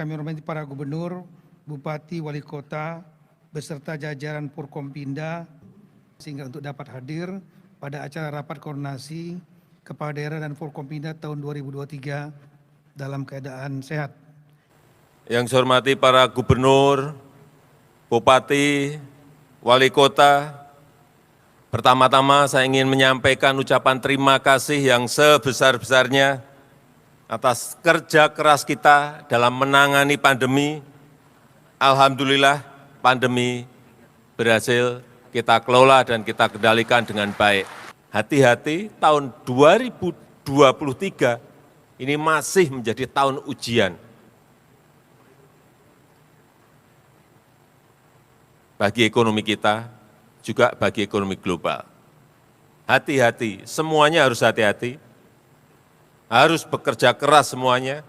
kami hormati para gubernur, bupati, wali kota, beserta jajaran Forkompinda, sehingga untuk dapat hadir pada acara rapat koordinasi kepala daerah dan Forkompinda tahun 2023 dalam keadaan sehat. Yang saya hormati para gubernur, bupati, wali kota, pertama-tama saya ingin menyampaikan ucapan terima kasih yang sebesar-besarnya atas kerja keras kita dalam menangani pandemi. Alhamdulillah pandemi berhasil kita kelola dan kita kendalikan dengan baik. Hati-hati, tahun 2023 ini masih menjadi tahun ujian bagi ekonomi kita, juga bagi ekonomi global. Hati-hati, semuanya harus hati-hati, harus bekerja keras semuanya,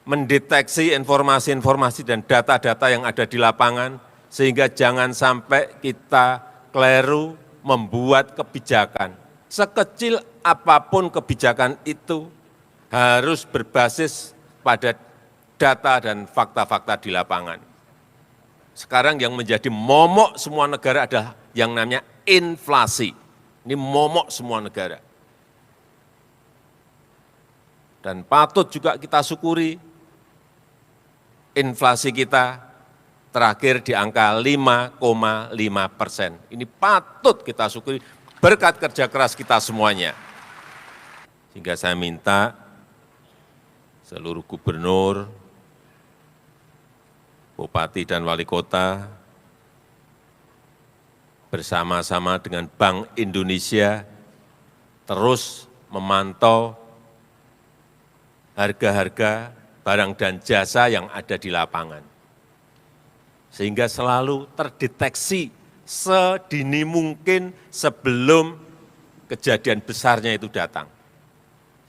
mendeteksi informasi-informasi dan data-data yang ada di lapangan, sehingga jangan sampai kita keliru membuat kebijakan. Sekecil apapun kebijakan itu harus berbasis pada data dan fakta-fakta di lapangan. Sekarang yang menjadi momok semua negara adalah yang namanya inflasi. Ini momok semua negara. Dan patut juga kita syukuri, inflasi kita terakhir di angka 5,5%. Ini patut kita syukuri berkat kerja keras kita semuanya. Sehingga saya minta seluruh gubernur, bupati dan wali kota bersama-sama dengan Bank Indonesia terus memantau harga-harga barang dan jasa yang ada di lapangan. Sehingga selalu terdeteksi sedini mungkin sebelum kejadian besarnya itu datang.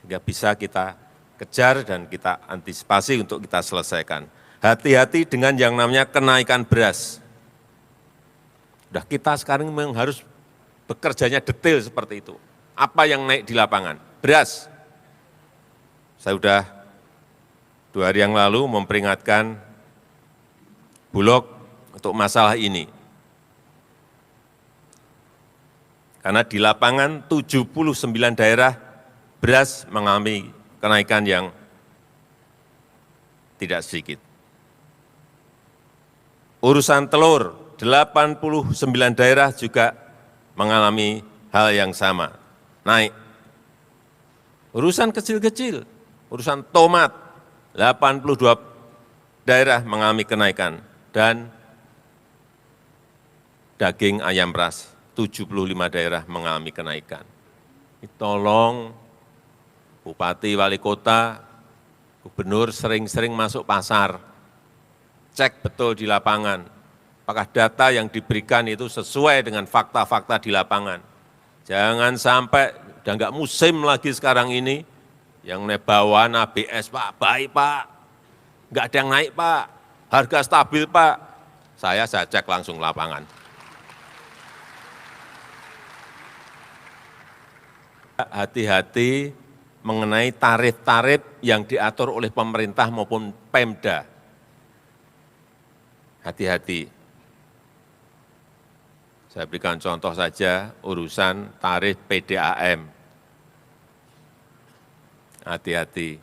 Sehingga bisa kita kejar dan kita antisipasi untuk kita selesaikan. Hati-hati dengan yang namanya kenaikan beras. Udah kita sekarang memang harus bekerjanya detail seperti itu. Apa yang naik di lapangan? Beras. Saya sudah 2 hari yang lalu memperingatkan Bulog untuk masalah ini. Karena di lapangan 79 daerah beras mengalami kenaikan yang tidak sedikit. Urusan telur, 89 daerah juga mengalami hal yang sama, naik. Urusan kecil-kecil, urusan tomat, 82 daerah mengalami kenaikan, dan daging ayam ras, 75 daerah mengalami kenaikan. Tolong bupati, wali kota, gubernur sering-sering masuk pasar, cek betul di lapangan, apakah data yang diberikan itu sesuai dengan fakta-fakta di lapangan. Jangan sampai, udah nggak musim lagi sekarang ini, yang bawaan ABS, Pak, baik Pak, nggak ada yang naik Pak, harga stabil Pak, saya cek langsung lapangan. Hati-hati mengenai tarif-tarif yang diatur oleh pemerintah maupun Pemda. Hati-hati. Saya berikan contoh saja urusan tarif PDAM. Hati-hati.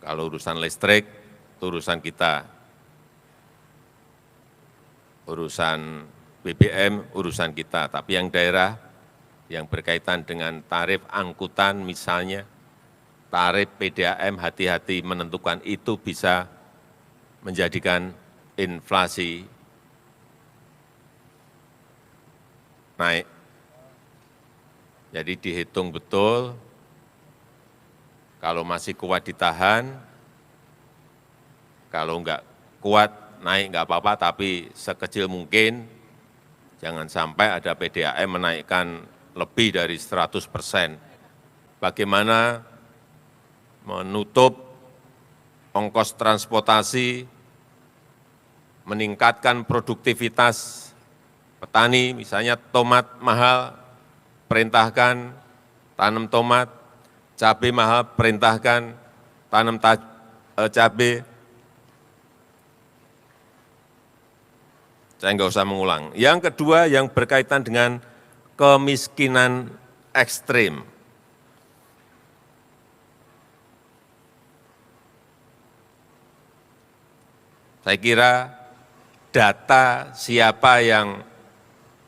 Kalau urusan listrik, itu urusan kita. Urusan BBM, urusan kita. Tapi yang daerah, yang berkaitan dengan tarif angkutan misalnya, tarif PDAM, hati-hati menentukan itu bisa menjadikan inflasi naik. Jadi dihitung betul, kalau masih kuat ditahan, kalau enggak kuat naik enggak apa-apa, tapi sekecil mungkin jangan sampai ada PDAM menaikkan lebih dari 100%. Bagaimana menutup ongkos transportasi, meningkatkan produktivitas petani, misalnya tomat mahal, perintahkan tanam tomat, cabai mahal, perintahkan tanam cabai. Saya nggak usah mengulang. Yang kedua yang berkaitan dengan kemiskinan ekstrim. Saya kira data siapa yang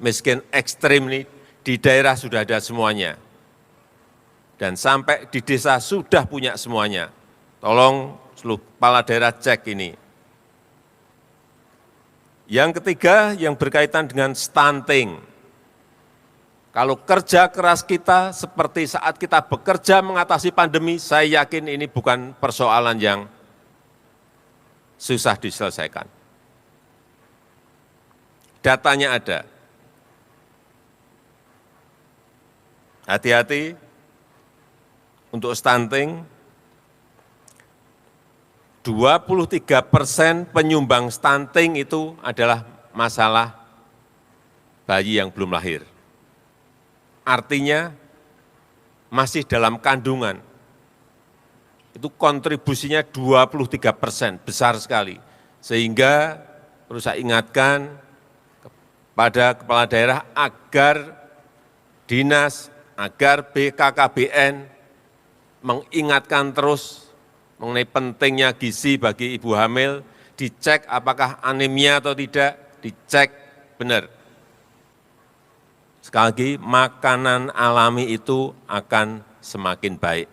miskin ekstrim ini di daerah sudah ada semuanya. Dan sampai di desa sudah punya semuanya. Tolong seluruh kepala daerah cek ini. Yang ketiga yang berkaitan dengan stunting. Kalau kerja keras kita seperti saat kita bekerja mengatasi pandemi, saya yakin ini bukan persoalan yang susah diselesaikan. Datanya ada. Hati-hati untuk stunting. 23% penyumbang stunting itu adalah masalah bayi yang belum lahir. Artinya masih dalam kandungan. Itu kontribusinya 23%, besar sekali. Sehingga perlu saya ingatkan kepada kepala daerah agar dinas, agar BKKBN mengingatkan terus mengenai pentingnya gizi bagi ibu hamil, dicek apakah anemia atau tidak, dicek benar. Sekali lagi, makanan alami itu akan semakin baik.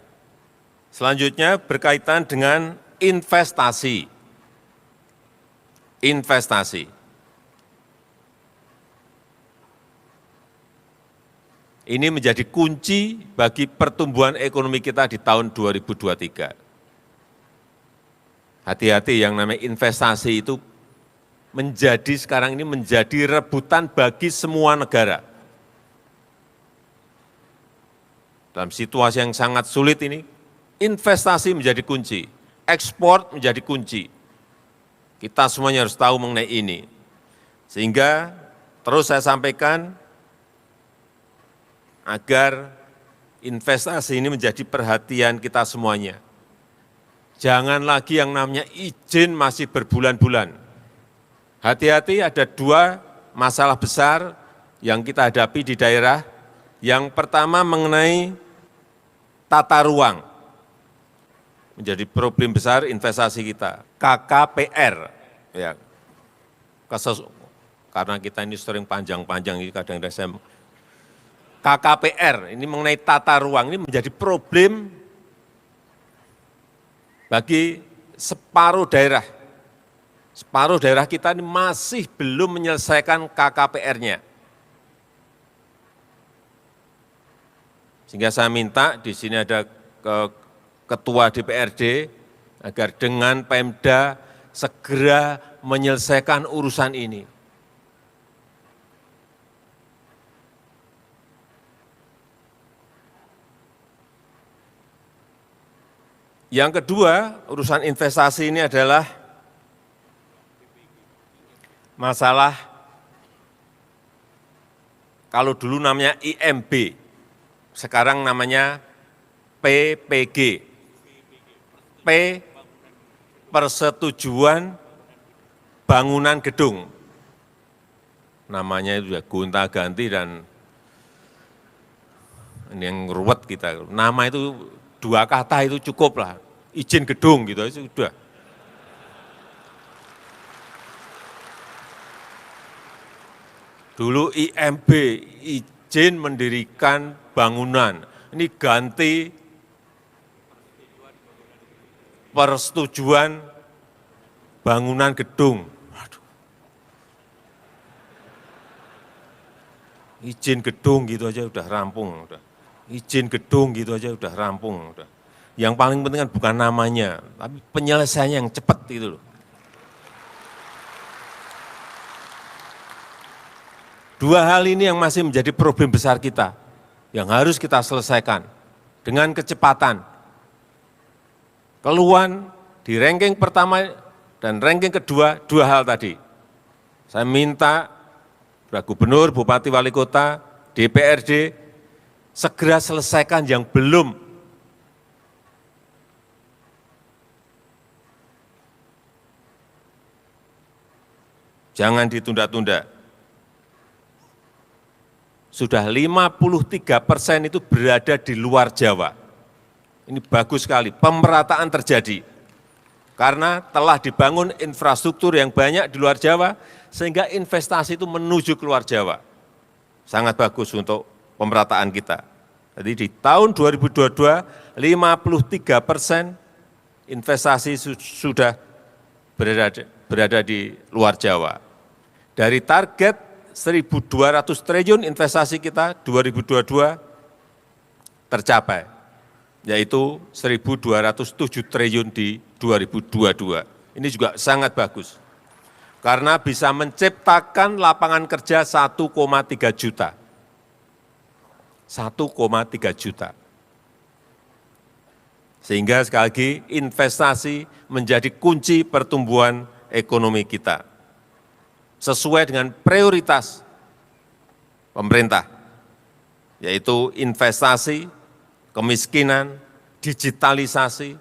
Selanjutnya berkaitan dengan investasi. Investasi. Ini menjadi kunci bagi pertumbuhan ekonomi kita di tahun 2023. Hati-hati yang namanya investasi itu sekarang ini menjadi rebutan bagi semua negara. Dalam situasi yang sangat sulit ini, investasi menjadi kunci, ekspor menjadi kunci. Kita semuanya harus tahu mengenai ini. Sehingga terus saya sampaikan agar investasi ini menjadi perhatian kita semuanya. Jangan lagi yang namanya izin masih berbulan-bulan. Hati-hati, ada dua masalah besar yang kita hadapi di daerah. Yang pertama mengenai tata ruang. Menjadi problem besar investasi kita. KKPR. Ya. Karena kita ini sering panjang-panjang, ini kadang-kadang saya KKPR, ini mengenai tata ruang, ini menjadi problem bagi separuh daerah. Separuh daerah kita ini masih belum menyelesaikan KKPR-nya. Sehingga saya minta di sini ada Ketua DPRD agar dengan Pemda segera menyelesaikan urusan ini. Yang kedua, urusan investasi ini adalah masalah kalau dulu namanya IMB, sekarang namanya PPG. P, persetujuan bangunan gedung. Namanya itu sudah gonta-ganti dan ini yang ruwet kita. Nama itu 2 kata itu cukup lah, izin gedung gitu, itu sudah. Dulu IMB, izin mendirikan bangunan, ini ganti persetujuan bangunan gedung. Waduh. Izin gedung gitu aja udah rampung. Izin gedung gitu aja udah rampung. Yang paling penting kan bukan namanya, tapi penyelesaiannya yang cepat itu loh. Dua hal ini yang masih menjadi problem besar kita, yang harus kita selesaikan dengan kecepatan. Keluhan di ranking pertama dan ranking kedua, 2 hal tadi. Saya minta Gubernur, Bupati, Wali Kota, DPRD, segera selesaikan yang belum Jangan ditunda-tunda. Sudah 53% itu berada di luar Jawa. Ini bagus sekali, pemerataan terjadi. Karena telah dibangun infrastruktur yang banyak di luar Jawa, sehingga investasi itu menuju keluar Jawa. Sangat bagus untuk pemerataan kita. Jadi di tahun 2022, 53% investasi sudah berada di luar Jawa. Dari target 1.200 triliun investasi kita 2022 tercapai, yaitu 1.207 triliun di 2022. Ini juga sangat bagus, karena bisa menciptakan lapangan kerja 1,3 juta. 1,3 juta. Sehingga sekali lagi investasi menjadi kunci pertumbuhan ekonomi kita. Sesuai dengan prioritas pemerintah, yaitu investasi, kemiskinan, digitalisasi,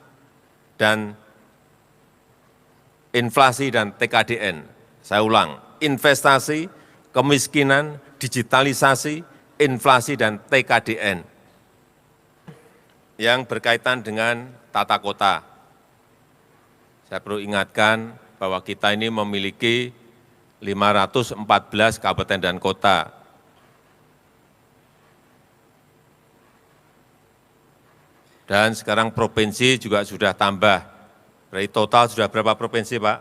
dan inflasi dan TKDN. Saya ulang, investasi, kemiskinan, digitalisasi, inflasi, dan TKDN. Yang berkaitan dengan tata kota. Saya perlu ingatkan bahwa kita ini memiliki 514 kabupaten dan kota. Dan sekarang provinsi juga sudah tambah. Dari total sudah berapa provinsi, Pak?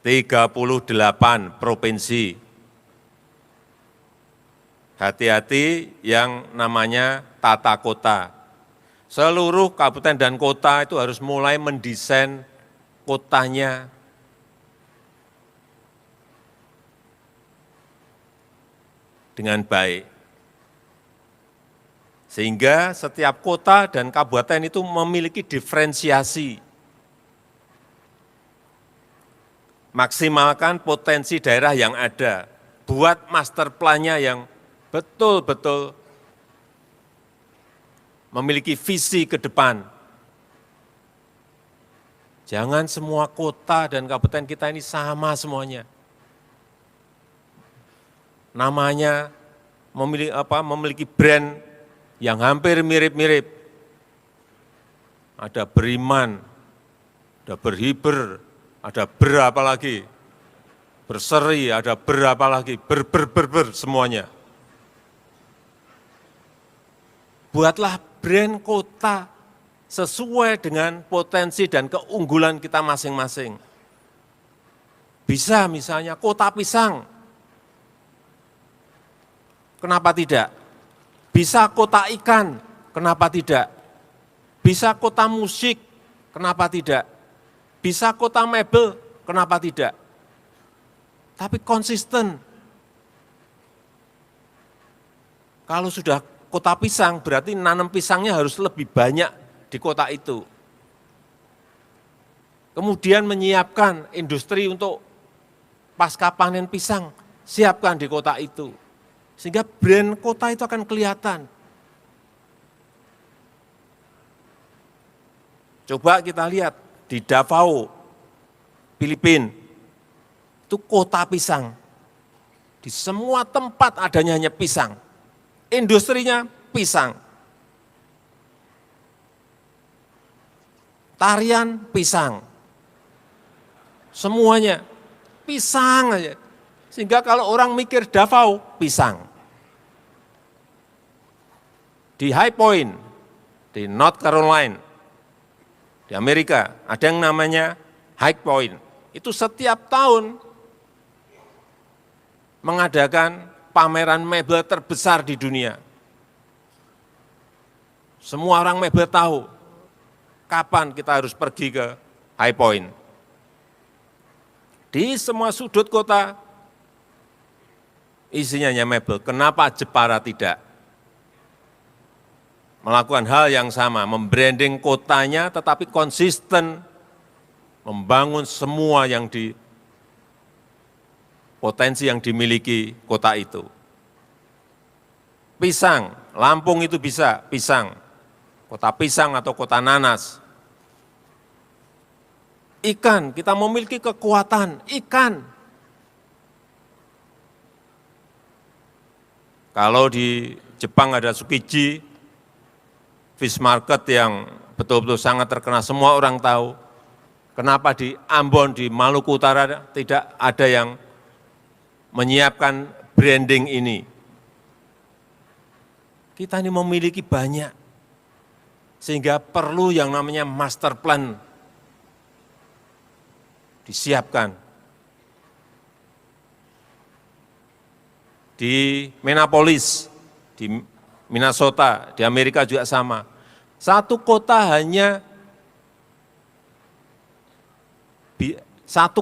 38 provinsi. Hati-hati yang namanya tata kota. Seluruh kabupaten dan kota itu harus mulai mendesain kotanya dengan baik. Sehingga setiap kota dan kabupaten itu memiliki diferensiasi. Maksimalkan potensi daerah yang ada. Buat master plan-nya yang betul-betul memiliki visi ke depan. Jangan semua kota dan kabupaten kita ini sama semuanya. Namanya memiliki brand yang hampir mirip-mirip. Ada Beriman, ada Berhiber, ada berapa lagi? Berseri, ada berapa lagi? Ber, semuanya. Buatlah brand kota sesuai dengan potensi dan keunggulan kita masing-masing. Bisa misalnya kota pisang, kenapa tidak? Bisa kota ikan, kenapa tidak? Bisa kota musik, kenapa tidak? Bisa kota mebel, kenapa tidak? Tapi konsisten. Kalau sudah kota pisang, berarti nanam pisangnya harus lebih banyak di kota itu. Kemudian menyiapkan industri untuk pasca panen pisang, siapkan di kota itu. Sehingga brand kota itu akan kelihatan. Coba kita lihat di Davao, Filipina, itu kota pisang. Di semua tempat adanya hanya pisang. Industrinya pisang. Tarian pisang. Semuanya pisang aja. Sehingga kalau orang mikir Davao, pisang. Di High Point, di North Carolina, di Amerika, ada yang namanya High Point. Itu setiap tahun mengadakan pameran mebel terbesar di dunia. Semua orang mebel tahu kapan kita harus pergi ke High Point. Di semua sudut kota isinya hanya mebel. Kenapa Jepara tidak melakukan hal yang sama, membranding kotanya tetapi konsisten membangun semua yang potensi yang dimiliki kota itu. Pisang, Lampung itu bisa pisang, kota pisang atau kota nanas. Ikan, kita memiliki kekuatan ikan. Kalau di Jepang ada Tsukiji, fish market yang betul-betul sangat terkenal, semua orang tahu. Kenapa di Ambon, di Maluku Utara tidak ada yang menyiapkan branding ini? Kita ini memiliki banyak, sehingga perlu yang namanya master plan disiapkan. Di Minneapolis, di Minnesota, di Amerika juga sama. Satu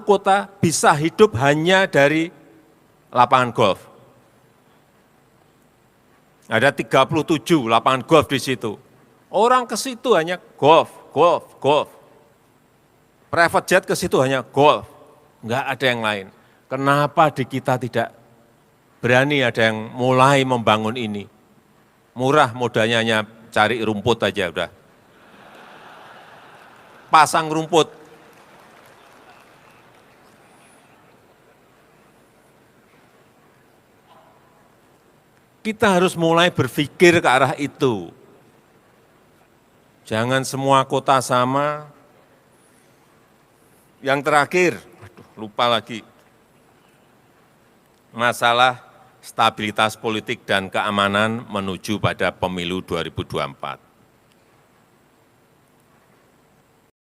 kota bisa hidup hanya dari lapangan golf. Ada 37 lapangan golf di situ. Orang ke situ hanya golf, golf, golf. Private jet ke situ hanya golf, enggak ada yang lain. Kenapa di kita tidak berani ada yang mulai membangun ini? Murah modalnya, hanya cari rumput aja udah. Pasang rumput. Kita harus mulai berpikir ke arah itu. Jangan semua kota sama. Yang terakhir, lupa lagi, masalah stabilitas politik dan keamanan menuju pada pemilu 2024.